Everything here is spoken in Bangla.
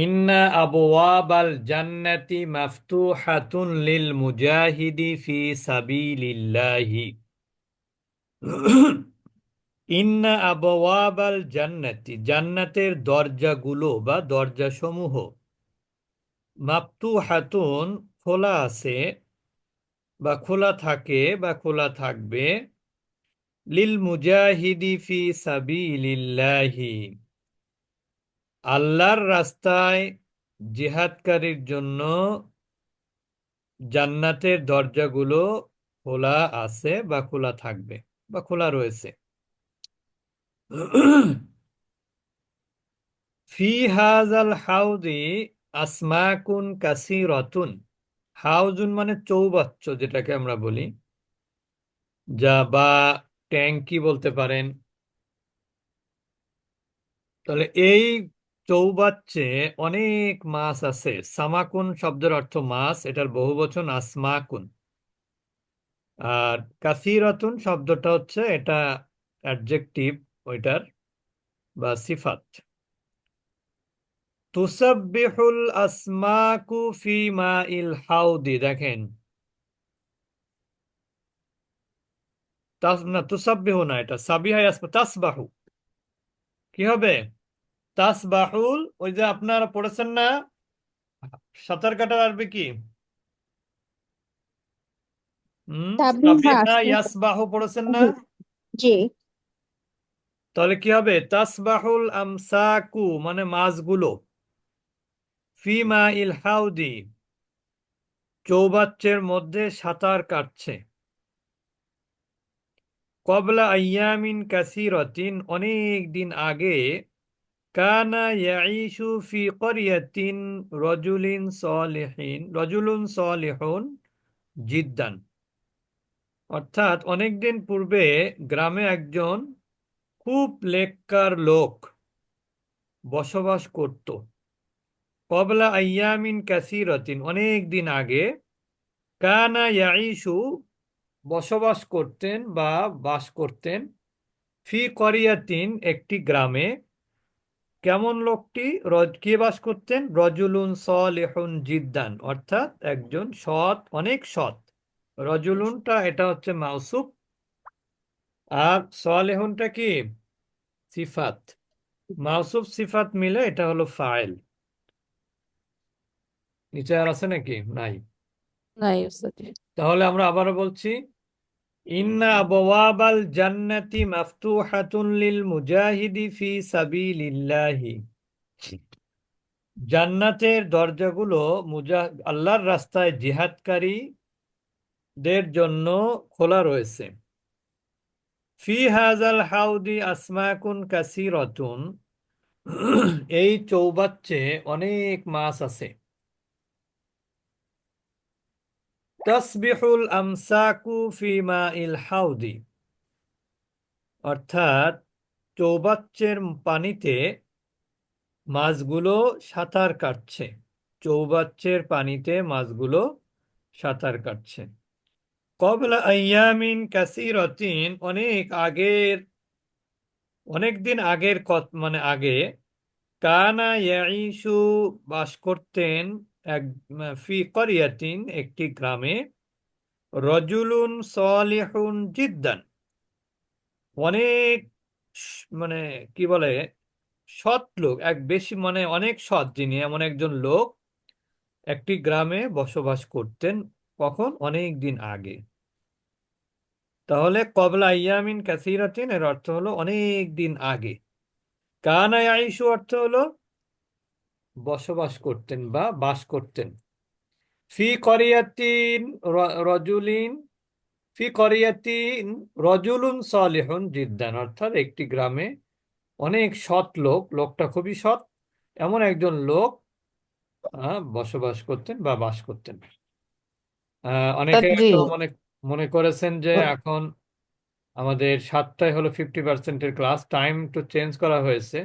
ইন্না আবওয়াবাল জান্নাতি মাফতুহাতুন লিল মুজাহিদি ফি সাবিলিল্লাহি। ইন্না আবওয়াবাল জান্নাতি, জান্নাতের দরজাগুলো বা দরজাসমূহ, মাফতুহাতুন, খোলা আছে বা খোলা থাকে বা খোলা থাকবে, লিল মুজাহিদি ফি সাবিলিল্লাহি, আল্লাহর রাস্তায় জিহাদকারীর জন্য জান্নাতের দরজাগুলো খোলা আছে বা খোলা থাকবে বা খোলা রয়েছে। ফি হাজাল হাউদি আসমাকুন কাসিরাতুন। হাউজুন মানে চৌবাচ্চ, যেটাকে আমরা বলি, যা বা ট্যাঙ্কি বলতে পারেন। তাহলে এই চৌবাচ্চে অনেক মাছ আছে। সামাকুন শব্দের অর্থ মাছ, এটার বহুবচন আসমাকুন। আর কাসিরাতুন শব্দটা হচ্ছে, এটা অ্যাডজেক্টিভ ওইটার বা সিফাত। তুসাব্বিহুল আসমাকু ফি মাইল হাউদি, দেখেন, না তুসাব্বিহু না, এটা সাবিহা ইয়াসবা, তাসবাহু। কি হবে? তাসবাহুল, ওই যে আপনারা পড়েছেন না, সাঁতার কাটার আরবি কি? তাবিহা সাবিহা আসলে ইয়াসবাহু পড়েছেন না? জি জি। তাহলে কি হবে? তাসবাহুল আমসাকু মানে মাছগুলো, ফি মাইল হাউদি চৌবাচ্চের মধ্যে সাঁতার কাটছে। কবলা আইয়ামিন কাসিরাতিন অনেক দিন আগে, কানা ইয়াইশু ফি করিয়াতিন রজুলুন সলিহুন জিদ্দান। অর্থাৎ অনেক দিন পূর্বে গ্রামে একজন খুব নেককার লোক বসবাস করত। কবলা আইয়ামিন কাসিরাতিন অনেক দিন আগে, কানা ইয়াইশু বসবাস করতেন বা বাস করতেন, ফি করিয়াতিন একটি গ্রামে। কেমন লোকটি? কে বাস করতেন? রজুলুন সলিহুন জিদ্দান, অর্থাৎ একজন সৎ, অনেক সৎ। রজুলুনটা এটা হচ্ছে মাউসুফ, আর সলিহুনটা কি? সিফাত। মাউসুফ সিফাত মিলে এটা হলো ফাইল। নিচে আর আছে নাকি? নাই। নাই উস্তাদ। তাহলে আমরা আবারও বলছি, ইন্না আবওয়াবাল জান্নাতি মাফতুহাতুন লিল মুজাহিদি ফি সাবিলিল্লাহি। জান্নাতের দরজাগুলো আল্লাহর রাস্তায় জিহাদকারীদের জন্য খোলা রয়েছে। ফি হাজাল হাউদি আসমাকুন কাসিরাতুন, এই চৌবাচ্চে অনেক মাছ আছে। তাসবিহুল আমসাকু ফি মাইল হাউদি, অর্থাৎ চৌবাচ্চের পানিতে মাছগুলো সাঁতার কাটছে। চৌবাচ্চের পানিতে মাছগুলো সাঁতার কাটছে। কবলা আইয়ামিন কাসিরাতিন অনেক দিন আগের মানে আগে, কানা ইয়াইশু বাস করতেন, এক ফি করিয়াতিন একটি গ্রামে, রজুলুন সলিহুন জিদ্দান অনেক মানে কি বলে, সৎ লোক, এক বেশি মানে অনেক সৎ, যিনি এমন একজন লোক একটি গ্রামে বসবাস করতেন। কখন? অনেক দিন আগে। তাহলে কবলা ইয়ামিন কাসিরাতিন এর অর্থ হলো অনেক দিন আগে। কানা ইয়াইশু অর্থ হলো বসবাস করতেন বা বাস করতেন। ফি করিয়াতিন রজুলিন, ফি করিয়াতিন রজুলুন সালিহুন জিদ্দান, অর্থাৎ একটি গ্রামে অনেক সৎ লোক, লোকটা খুবই সৎ, এমন একজন লোক বসবাস করতেন বা বাস করতেন। অনেকে জি। হয়তো মনে মনে করেছেন যে এখন আমাদের 7টায় হলো 50%-এর ক্লাস, টাইম একটু চেঞ্জ করা হয়েছে।